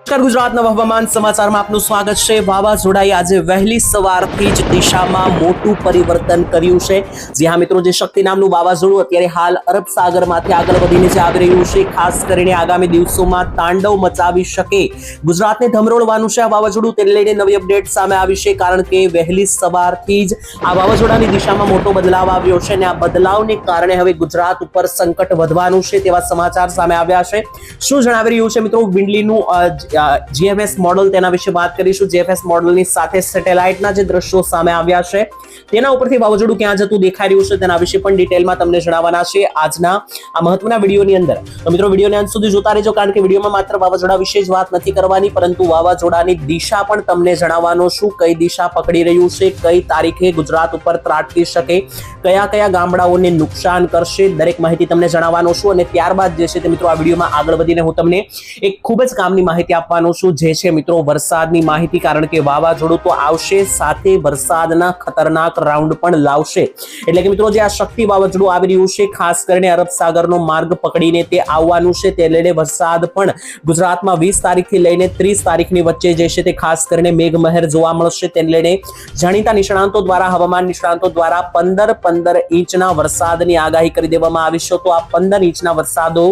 નમસ્કાર, ગુજરાતના હવામાન સમાચારમાં આપનું સ્વાગત છે। વાવાઝોડાએ આજે વહેલી સવારથી જ દિશામાં મોટું પરિવર્તન કર્યું છે। જી હા મિત્રો, જે શક્તિ નામનું વાવાઝોડું અત્યારે હાલ અરબ સાગરમાંથી આગળ વધીને જે આવી રહ્યું છે, ખાસ કરીને આગામી દિવસોમાં તાંડવ મચાવી શકે, ગુજરાતને ધમરોળવાનું છે આ વાવાઝોડું। તેને લઈને નવી અપડેટ સામે આવી છે, કારણ કે વહેલી સવારથી જ આ વાવાઝોડાની દિશામાં મોટો બદલાવ આવ્યો છે અને આ બદલાવને કારણે હવે ગુજરાત ઉપર સંકટ વધવાનું છે તેવા સમાચાર સામે આવ્યા છે। શું જણાવી રહ્યું છે મિત્રો વિન્ડલીનું જીએફએસ મોડલ, તેના વિશે વાત કરીશું। જીએફએસ મોડલની સાથે સેટેલાઇટના જે દ્રશ્યો સામે આવ્યા છે તેના ઉપરથી વાવાઝોડું ક્યાં જતું દેખાઈ રહ્યું છે તેના વિશે પણ ડિટેલમાં તમને જણાવવાના છે આજના આ મહત્વના વિડીયોની અંદર। તો મિત્રો વિડીયોને અંત સુધી જોતા રહેજો, કારણ કે વિડીયોમાં માત્ર વાવાઝોડા વિશે જ વાત નથી કરવાની, પરંતુ વાવાઝોડાની દિશા પણ તમને જણાવવાનો છું। કઈ દિશા પકડી રહ્યું છે, કઈ તારીખે ગુજરાત ઉપર ત્રાટકી શકે, કયા કયા ગામડાઓને નુકસાન કરશે, દરેક માહિતી તમને જણાવવાનો છું। અને ત્યારબાદ જે છે તે મિત્રો આ વિડીયોમાં આગળ વધીને હું તમને એક ખૂબ જ કામની માહિતી આપવાનો છું, જે છે મિત્રો વરસાદની માહિતી। કારણ કે વાવાઝોડું તો આવશે, સાથે વરસાદના ખતરનાક રાઉન્ડ પણ લાવશે। એટલે કે મિત્રો જે આ શક્તિ વાવાઝોડું આવી રહ્યું છે, ખાસ કરીને અરબ સાગરનો માર્ગ પકડીને તે આવવાનું છે, તે લઈને વરસાદ પણ ગુજરાતમાં 20 તારીખથી લઈને 30 તારીખની વચ્ચે જે છે તે ખાસ કરીને મેઘમહેર જોવા મળશે। તેને લઈને જાણીતા નિષ્ણાંતો દ્વારા, હવામાન નિષ્ણાંતો દ્વારા 15 ઇંચના વરસાદની આગાહી કરી દેવામાં આવી છે। તો આ 15 ઇંચના વરસાદો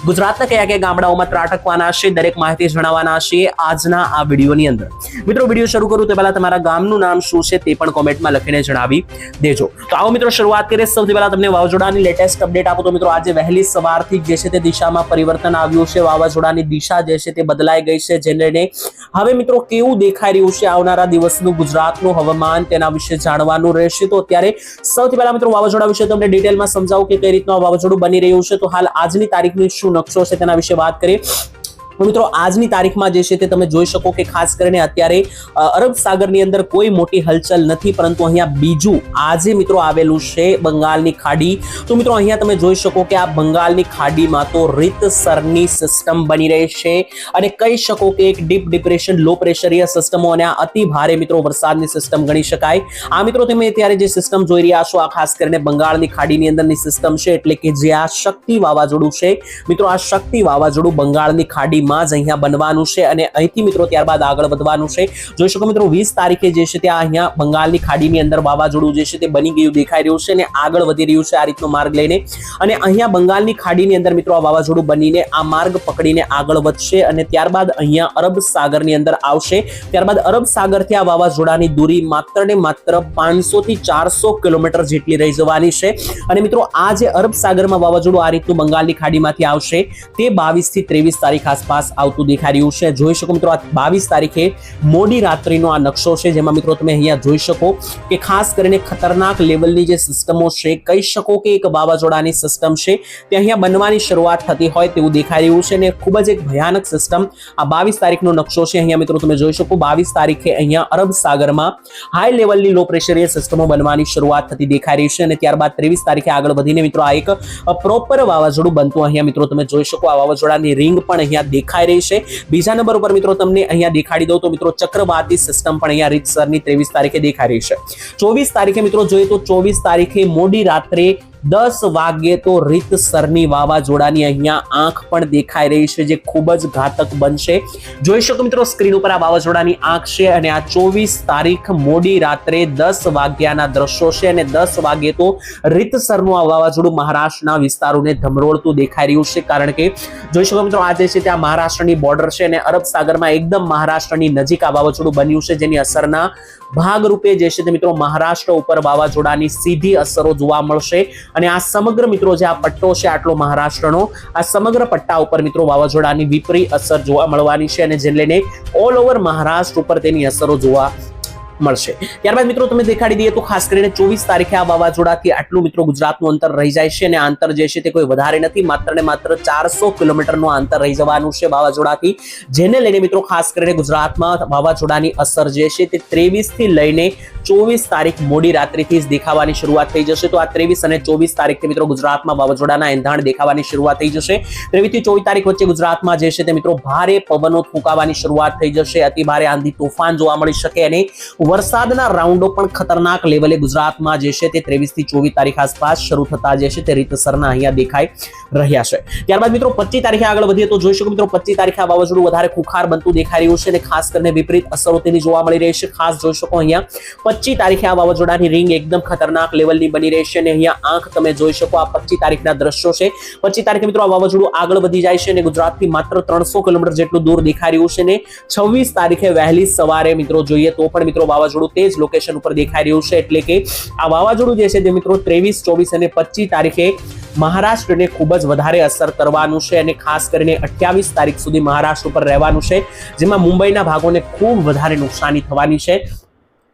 ગુજરાતના કયા કયા ગામડાઓમાં ત્રાટકવાના છે, દરેક માહિતી જણાવવાના છે આજના આ વિડીયોની અંદર। મિત્રો વિડીયો શરૂ કરું તે પહેલા તમારા ગામનું નામ શું છે તે પણ કોમેન્ટમાં લખીને જણાવી દેજો। તો આવો મિત્રો શરૂઆત કરીએ। સૌથી પહેલા તમને વાવાઝોડાની લેટેસ્ટ અપડેટ આપો તો મિત્રો આજે વહેલી સવારથી જે છે તે દિશામાં પરિવર્તન આવ્યું છે। વાવાઝોડાની દિશા જે છે તે બદલાઈ ગઈ છે, જેને લઈને હવે મિત્રો કેવું દેખાઈ રહ્યું છે આવનારા દિવસનું ગુજરાતનું હવામાન, તેના વિશે જાણવાનું રહેશે। તો અત્યારે સૌથી પહેલા મિત્રો વાવાઝોડા વિશે તમને ડિટેલમાં સમજાવું કે કઈ રીતનું આ વાવાઝોડું બની રહ્યું છે। તો હાલ આજની તારીખનો શું નકશો છે તેના વિશે વાત કરીએ। મિત્રો આજની તારીખમાં જે છે તે તમે જોઈ શકો કે ખાસ કરીને અત્યારે અરબ સાગરની અંદર કોઈ મોટી હલચલ નથી, પરંતુ અહીંયા બીજું આજે મિત્રો આવેલું છે બંગાળની ખાડી। તો મિત્રો અહીંયા તમે જોઈ શકો કે આ બંગાળની ખાડીમાં તો રીતસરની સિસ્ટમ બની રહી છે અને કહી શકો કે એક ડીપ ડિપ્રેશન, લો પ્રેશરીય સિસ્ટમો અને આ અતિ ભારે મિત્રો વરસાદની સિસ્ટમ ગણી શકાય। આ મિત્રો તમે અત્યારે જે સિસ્ટમ જોઈ રહ્યા છો આ ખાસ કરીને બંગાળની ખાડીની અંદરની સિસ્ટમ છે, એટલે કે જે આ શક્તિ વાવાઝોડું છે મિત્રો, આ શક્તિ વાવાઝોડું બંગાળની ખાડી અહીંયા બનવાનું છે અને અહીંથી મિત્રો ત્યારબાદ આગળ વધવાનું છે। જોઈ શકો મિત્રો 20 તારીખે જે છે ત્યાં અહીંયા બંગાળની ખાડીની અંદર વાવાઝોડું જે છે તે બની ગયું દેખાઈ રહ્યું છે અને આગળ વધી રહ્યું છે આ રીતનો માર્ગ લઈને। અને અહીંયા બંગાળની ખાડીની અંદર મિત્રો આ વાવાઝોડું બનીને આ માર્ગ પકડીને આગળ વધશે અને ત્યારબાદ અહીંયા અરબ સાગરની અંદર આવશે। ત્યારબાદ અરબ સાગરથી આ વાવાઝોડાની દૂરી માત્ર ને માત્ર 500 થી 400 કિલોમીટર જેટલી રહી જવાની છે। અને મિત્રો આ જે અરબ સાગરમાં વાવાઝોડું આ રીતનું બંગાળની ખાડીમાંથી આવશે તે 22 થી 23 તારીખ આસપાસ આવતું દેખાઈ રહ્યું છે। જોઈ શકો મિત્રો આ 22 તારીખે મોડી રાત્રિનો આ નકશો છે, જેમાં મિત્રો તમે અહીંયા જોઈ શકો કે ખાસ કરીને ખતરનાક લેવલની જે સિસ્ટમો છે, કહી શકો કે એક વાવાઝોડાની સિસ્ટમ છે તે અહીંયા બનવાની શરૂઆત થતી હોય તેવું દેખાઈ રહ્યું છે અને ખૂબ જ એક ભયાનક સિસ્ટમ આ 22 તારીખનો નકશો છે। અહીંયા મિત્રો તમે જોઈ શકો 22 તારીખે અહીંયા અરબ સાગરમાં હાઈ લેવલની લો પ્રેશરીય સિસ્ટમો બનવાની શરૂઆત થતી દેખાઈ રહી છે અને ત્યારબાદ 23 તારીખે આગળ વધીને મિત્રો આ એક પ્રોપર વાવાઝોડું બનતું અહીંયા મિત્રો તમે જોઈ શકો। આ વાવાઝોડાની રિંગ પણ અહીંયા દેખાઈ રહી છે। બીજા નંબર ઉપર મિત્રો તમને અહીંયા દેખાડી દઉં તો મિત્રો ચક્રવાતી સિસ્ટમ પણ અહીંયા રીતસરની 23 તારીખે દેખાઈ રહી છે। 24 તારીખે મિત્રો જોઈએ તો 24 તારીખે મોડી રાત્રે 10 વાગ્યે તો રીતસરની વાવાઝોડાની અહીંયા આંખ પણ દેખાઈ રહી છે, જે ખૂબ જ ઘાતક બનશે। જોઈ શકો મિત્રો સ્ક્રીન ઉપર આ વાવાઝોડાની આંખ છે અને આ 24 તારીખ મોડી રાત્રે 10 વાગ્યાના દ્રશ્યો છે અને 10 વાગ્યે તો રીતસરનું આ વાવાઝોડું મહારાષ્ટ્રના વિસ્તારોને ધમરોળતું દેખાઈ રહ્યું છે। કારણ કે જોઈ શકો મિત્રો આ જે છે ત્યાં મહારાષ્ટ્રની બોર્ડર છે અને અરબ સાગરમાં એકદમ મહારાષ્ટ્રની નજીક આ વાવાઝોડું બન્યું છે, જેની અસરના ભાગરૂપે જે છે તે મિત્રો મહારાષ્ટ્ર ઉપર વાવાઝોડાની સીધી અસરો જોવા મળશે। અને આ સમગ્ર મિત્રો જે આ પટ્ટો છે આટલો મહારાષ્ટ્રનો, આ સમગ્ર પટ્ટા ઉપર મિત્રો વાવાઝોડાની વિપરીત અસર જોવા મળવાની છે અને જેને લઈને ઓલ ઓવર મહારાષ્ટ્ર ઉપર તેની અસરો જોવા મળશે। ત્યારબાદ મિત્રો તમે દેખાડી દઈએ તો ખાસ કરીને 24 તારીખે આ વાવાઝોડાથી આટલું મિત્રો ગુજરાતનું અંતર રહી જાય છે અને આ અંતર જે છે તે કોઈ વધારે નથી, માત્ર ને માત્ર 400 કિલોમીટરનું અંતર રહી જવાનું છે વાવાઝોડાથી, જેને લઈને મિત્રો ખાસ કરીને ગુજરાતમાં વાવાઝોડાની અસર જે છે તે 23 થી લઈને 24 તારીખ મોડી રાત્રિથી જ દેખાવાની શરૂઆત થઈ જશે। તો આ 23 અને 24 તારીખથી મિત્રો ગુજરાતમાં વાવાઝોડાના એંધાણ દેખાવાની શરૂઆત થઈ જશે। 23 થી 24 તારીખ વચ્ચે ગુજરાતમાં જે છે તે મિત્રો ભારે પવનો ફૂંકાવાની શરૂઆત થઈ જશે, અતિ ભારે આંધી તોફાન જોવા મળી શકે અને વરસાદના રાઉન્ડો પણ ખતરનાક લેવલે ગુજરાતમાં જે છે તે 23 થી 24 તારીખ આસપાસ શરૂ થતા જે છે તે રીતસરના અહીંયા દેખાઈ રહ્યા છે. ત્યારબાદ મિત્રો 25 તારીખે આગળ વધીએ તો જોઈ શકો મિત્રો 25 તારીખે આ વાવાઝોડું વધારે ખુખાર બનતું દેખાઈ રહ્યું છે અને ખાસ કરીને વિપરીત અસરો તેની જોવા મળી રહી છે. ખાસ જોઈ શકો અહીંયા 25 તારીખે આ વાવાઝોડાની રિંગ એકદમ ખતરનાક લેવલની બની રહી છે અને અહીંયા આંખ તમે જોઈ શકો આ 25 તારીખના દ્રશ્યો છે. 25 તારીખે મિત્રો આ વાવાઝોડું આગળ વધી જાય છે અને ગુજરાતથી માત્ર 300 કિલોમીટર જેટલું દૂર દેખાઈ રહ્યું છે અને 26 તારીખે વહેલી સવારે મિત્રો જોઈએ તો પણ મિત્રો વાવાઝોડું તે જ લોકેશન ઉપર દેખાઈ રહ્યું છે. એટલે કે આ વાવાઝોડું જે છે તે મિત્રો 23, 24 અને 25 તારીખે મહારાષ્ટ્રને ખૂબ જ વધારે અસર કરવાનું છે અને ખાસ કરીને 28 તારીખ સુધી મહારાષ્ટ્ર ઉપર રહેવાનું છે, જેમાં મુંબઈના ભાગોને ખૂબ વધારે નુકસાની થવાની છે.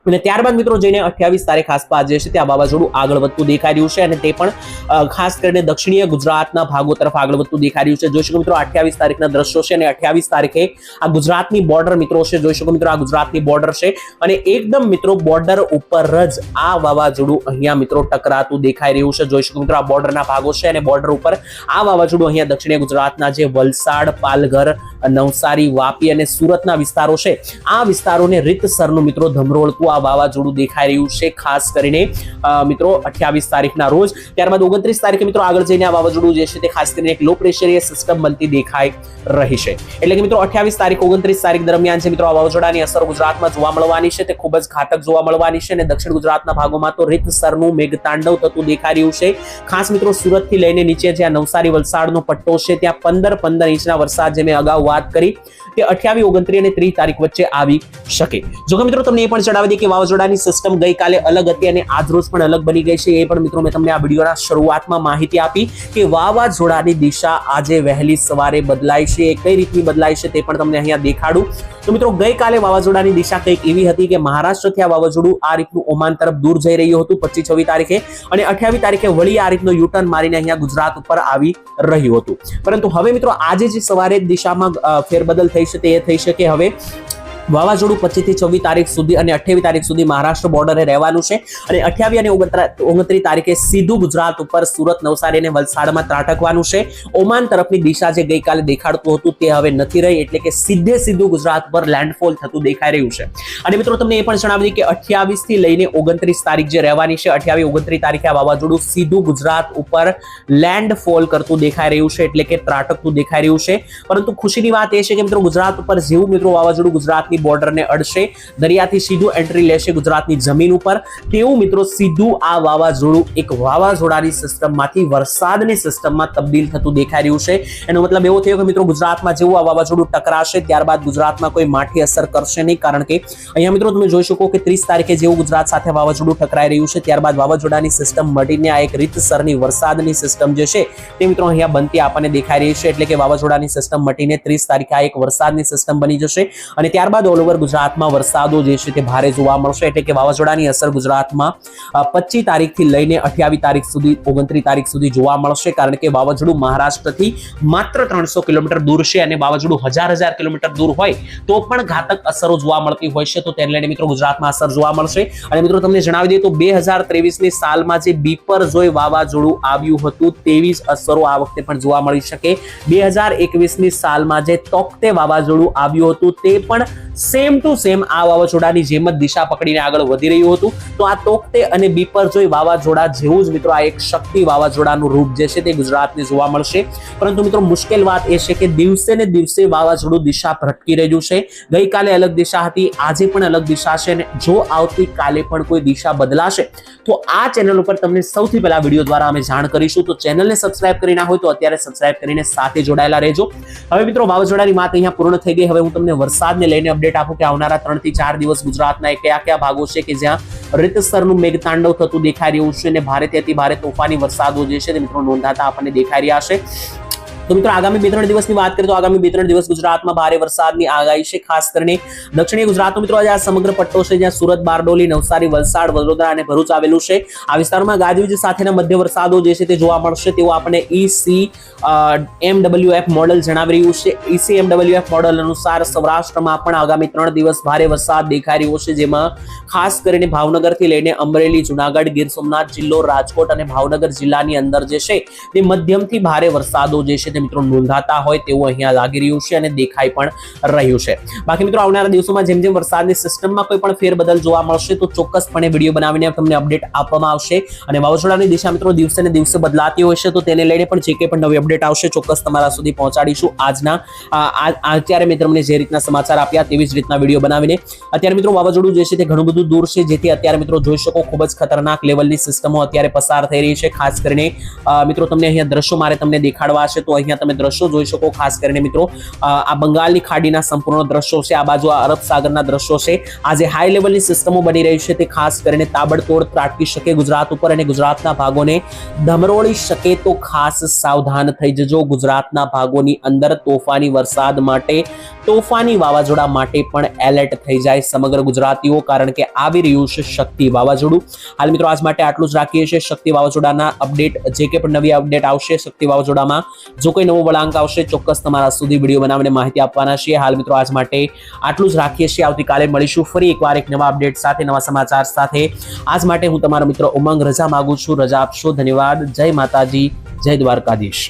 અને ત્યારબાદ મિત્રો જઈને 28 તારીખ આસપાસ જે છે તે આ વાવાઝોડું આગળ વધતું દેખાઈ રહ્યું છે અને તે પણ ખાસ કરીને દક્ષિણીય ગુજરાતના ભાગો તરફ આગળ વધતું દેખાઈ રહ્યું છે. જોઈ શકો મિત્રો 28 તારીખના દ્રશ્યો છે અને 28 તારીખે આ ગુજરાતની બોર્ડર મિત્રો છે. જોઈ શકો મિત્રો આ ગુજરાતની બોર્ડર છે અને એકદમ મિત્રો બોર્ડર ઉપર જ આ વાવાઝોડું અહીંયા મિત્રો ટકરાતું દેખાઈ રહ્યું છે. જોઈ શકો મિત્રો આ બોર્ડરના ભાગો છે અને બોર્ડર ઉપર આ વાવાઝોડું અહીંયા દક્ષિણીય ગુજરાતના જે વલસાડ, પાલઘર, નવસારી, વાપી અને સુરતના વિસ્તારો છે આ વિસ્તારોને રીતસરનું મિત્રો ધમરોળતું આ વાવાઝોડું દેખાઈ રહ્યું છે, ખાસ કરીને મિત્રો 28 તારીખના રોજ. ત્યારબાદ 29 તારીખે મિત્રો આગળ જઈને આ વાવાઝોડું જે છે તે ખાસ કરીને એક લો પ્રેશરીય સિસ્ટમ બનતી દેખાઈ રહી છે. એટલે કે મિત્રો 28 તારીખ 29 તારીખ દરમિયાન છે મિત્રો આ વાવાઝોડાની અસર ગુજરાતમાં જોવા મળવાની છે, તે ખૂબ જ ઘાતક જોવા મળવાની છે અને દક્ષિણ ગુજરાતના ભાગોમાં તો રીતસરનું મેઘતાંડવ થતું દેખાઈ રહ્યું છે. ખાસ મિત્રો સુરત થી લઈને નીચે જ્યાં નવસારી વલસાડનો પટ્ટો છે ત્યાં 15 ઇંચના વરસાદ જે મેં અગાઉ વાત કરી તે 28, 29 અને 30 તારીખ વચ્ચે આવી શકે. જો કે મિત્રો તમને એ પણ જણાવી દઈએ કે વાવાઝોડાની સિસ્ટમ ગઈકાલે અલગ હતી અને આજ રોજ પણ અલગ બની ગઈ છે. એ પણ મિત્રો મેં તમને આ વિડીયોના શરૂઆતમાં માહિતી આપી કે વાવાઝોડાની દિશા આજે વહેલી સવારે બદલાઈ છે. એ કઈ રીતની બદલાઈ છે તે પણ તમને અહીંયા દેખાડું. તો મિત્રો ગઈકાલે વાવાઝોડાની દિશા કંઈક એવી હતી કે મહારાષ્ટ્રથી આ વાવાઝોડું આ રીતનું ઓમાન તરફ દૂર જઈ રહ્યું હતું 25, 26 તારીખે અને 28 તારીખે વળી આ રીતનો યુટર્ન મારીને અહીંયા ગુજરાત ઉપર આવી રહ્યું હતું. પરંતુ હવે મિત્રો આજે જે સવારે દિશામાં ફેરબદલ થઈ છે તે એ થઈ શકે હવે વાવાઝોડું 25 થી 26 તારીખ સુધી અને 28 તારીખ સુધી મહારાષ્ટ્ર બોર્ડરે રહેવાનું છે અને 28 અને 29 તારીખે સીધું ગુજરાત ઉપર સુરત, નવસારી અને વલસાડમાં ત્રાટકવાનું છે. ઓમાન તરફની દિશા જે ગઈકાલે દેખાડતું હતું તે હવે નથી રહી, એટલે કે સીધું ગુજરાત પર લેન્ડફોલ થતું દેખાઈ રહ્યું છે. અને મિત્રો તમને એ પણ જણાવી દઈએ કે 28 થી લઈને 29 તારીખ જે રહેવાની છે, 28, 29 તારીખે આ વાવાઝોડું સીધું ગુજરાત ઉપર લેન્ડફોલ કરતું દેખાઈ રહ્યું છે, એટલે કે ત્રાટકતું દેખાઈ રહ્યું છે. પરંતુ ખુશીની વાત એ છે કે મિત્રો ગુજરાત ઉપર જેવું મિત્રો વાવાઝોડું ગુજરાત બોર્ડરને અડશે, દરિયાથી સીધું એન્ટ્રી લેશે ગુજરાતની જમીન ઉપર, તેવું મિત્રો સીધું આ વાવાઝોડું એક વાવાઝોડાની સિસ્ટમમાંથી વરસાદની સિસ્ટમમાં તબદીલ થતું દેખાઈ રહ્યું છે. એનો મતલબ એવો થયો કે મિત્રો ગુજરાતમાં જેવું આ વાવાઝોડું ટકરાશે ત્યારબાદ ગુજરાતમાં કોઈ માઠી અસર કરશે નહીં, કારણ કે અહીંયા મિત્રો તમે જોઈ શકો કે 30 તારીખે જેવું ગુજરાત સાથે વાવાઝોડું ટકરાઈ રહ્યું છે ત્યારબાદ વાવાઝોડાની સિસ્ટમ મળીને આ એક રીતસરની વરસાદની સિસ્ટમ જે છે તે મિત્રો અહીંયા બનતી આપણને દેખાઈ રહી છે. એટલે કે વાવાઝોડાની સિસ્ટમ મટીને 30 તારીખે આ એક વરસાદની સિસ્ટમ બની જશે અને ત્યારબાદ ઓલ ઓવર ગુજરાતમાં વરસાદો જે છે તે ભારે જોવા મળશે. એટલે કે વાવાઝોડાની અસર ગુજરાતમાં 25 તારીખથી લઈને 28 તારીખ સુધી, 29 તારીખ સુધી જોવા મળશે, કારણ કે વાવાઝોડું મહારાષ્ટ્રથી માત્ર 300 કિલોમીટર દૂર છે અને વાવાઝોડું હજાર કિલોમીટર દૂર હોય તો પણ ઘાતક અસરો જોવા મળતી હોય છે. તો તેને લઈને મિત્રો ગુજરાતમાં અસર જોવા મળશે. અને મિત્રો તમને જણાવી દઈએ તો 2023ની સાલમાં જે બીપરજોય વાવાઝોડું આવ્યું હતું તેવી જ અસરો આ વખતે પણ જોવા મળી શકે. 2021ની સાલમાં જે તોકતે વાવાઝોડું આવ્યું હતું તે પણ સેમ ટુ સેમ આ વાવાઝોડાની જેમ જ દિશા પકડીને આગળ વધી રહ્યું હતું. તો આ તોકતે અને બીપરજોય વાવાઝોડા જેવું જ મિત્રો આ એક શક્તિ વાવાઝોડાનું રૂપ જે છે તે ગુજરાતને જોવા મળશે. પરંતુ મિત્રો મુશ્કેલ વાત એ છે કે દિવસે ને દિવસે વાવાઝોડું દિશા ભટકી રહ્યું છે. ગઈકાલે અલગ દિશા હતી, આજે પણ અલગ દિશા છે અને જો આવતીકાલે પણ કોઈ દિશા બદલાશે તો આ ચેનલ ઉપર તમને સૌથી પહેલા વિડીયો દ્વારા અમે જાણ કરીશું. તો ચેનલને સબસ્ક્રાઇબ કરી ના હોય તો અત્યારે સબસ્ક્રાઇબ કરીને સાથે જોડાયેલા રહેજો. હવે મિત્રો વાવાઝોડાની વાત અહીંયા પૂર્ણ થઈ ગઈ. હવે હું તમને વરસાદને લઈને અપડેટ આપું કે આવનારા 3 થી 4 દિવસ ગુજરાતના કયા ભાગો છે કે જ્યાં રીતસરનું મેઘતાંડવ થતું દેખાઈ રહ્યું છે અને ભારેથી અતિ ભારે તોફાની વરસાદો જે છે તે મિત્રો નોંધાતા આપણને દેખાઈ રહ્યા છે. તો મિત્રો આગામી 2-3 દિવસની વાત કરીએ તો આગામી 2-3 દિવસ ગુજરાતમાં ભારે વરસાદની આગાહી છે. ખાસ કરીને દક્ષિણીય ગુજરાતનો મિત્રો આજે આ સમગ્ર પટ્ટો છે જ્યાં સુરત, બારડોલી, નવસારી, વલસાડ, વડોદરા અને ભરૂચ આવેલું છે. આ વિસ્તારમાં ગાજવીજ સાથેના મધ્ય વરસાદો જે છે તે જોવા મળશે તેવું આપણે ECMWF મોડેલ જણાવી રહ્યું છે. ECMWF મોડેલ અનુસાર સૌરાષ્ટ્રમાં પણ આગામી 3 દિવસ ભારે વરસાદ દેખાઈ રહ્યો છે, જેમાં ખાસ કરીને ભાવનગરથી લઈને અમરેલી, જુનાગઢ, ગીર સોમનાથ જિલ્લો, રાજકોટ અને ભાવનગર જિલ્લાની અંદર જે છે તે મધ્યમથી ભારે વરસાદો જે છે તે મિત્રો નોંધાતા હોય તેવું અહીંયા લાગી રહ્યું છે અને દેખાઈ પણ રહ્યું છે. બાકી મિત્રો આવનારા દિવસોમાં જેમ જેમ વરસાદની સિસ્ટમમાં કોઈ પણ ફેરબદલ જોવા મળશે તો ચોક્કસપણે વિડીયો બનાવીને તમને અપડેટ આપવામાં આવશે. અને વાવાઝોડાની દિશા મિત્રો દિવસે ને દિવસે બદલાતી હોય છે તો તેને લઈને પણ જે કંઈ પણ નવી અપડેટ આવશે ચોક્કસ તમારા સુધી પહોંચાડીશું. અત્યારે મેં તમને જે રીતના સમાચાર આપ્યા તેવી જ રીતના વિડીયો બનાવીને અત્યારે મિત્રો વાવાઝોડું જે છે તે ઘણું બધું દૂર છે, જેથી અત્યારે મિત્રો જોઈ શકો ખૂબ જ ખતરનાક લેવલની સિસ્ટમો અત્યારે પસાર થઈ રહી છે. ખાસ કરીને મિત્રો તમને અહીંયા દ્રશ્યો મારે તમને દેખાડવા છે તો અહીંયા તમે દ્રશ્યો જોઈ શકો. ખાસ કરીને મિત્રો આ બંગાળની ખાડીના સંપૂર્ણ દ્રશ્યો છે, આ બાજુ આ અરબ સાગરના દ્રશ્યો છે. આ જે હાઈ લેવલની સિસ્ટમો બની રહી છે તે ખાસ કરીને તાબડતોડ ત્રાટકી શકે ગુજરાત ઉપર અને ગુજરાતના ભાગોને ધમરોળી શકે તો ખાસ સાવધાન થઈ જજો. ગુજરાતના ભાગોની અંદર તોફાની વરસાદ માટે, તોફાની વાવાઝોડા માટે પણ એલર્ટ થઈ જાય સમગ્ર ગુજરાતીઓ, કારણ કે આવી રહ્યું છે શક્તિ વાવાઝોડું. હાલ મિત્રો આજ માટે આટલું જ રાખીએ છીએ. શક્તિ વાવાઝોડાના અપડેટ જે કે પણ નવી અપડેટ આવશે શક્તિ વાવાઝોડામાં, જો કોઈ નવો વળાંક આવશે ચોક્કસ તમારા સુધી વિડીયો બનાવીને માહિતી આપવાના છીએ. હાલ મિત્રો આજ માટે આટલું જ રાખીએ છીએ. આવતીકાલે મળીશું ફરી એકવાર એક નવા અપડેટ સાથે, નવા સમાચાર સાથે. આજ માટે હું તમારો મિત્ર ઉમંગ રજા માંગુ છું. રજા આપશો. ધન્યવાદ. જય માતાજી, જય દ્વારકાધીશ.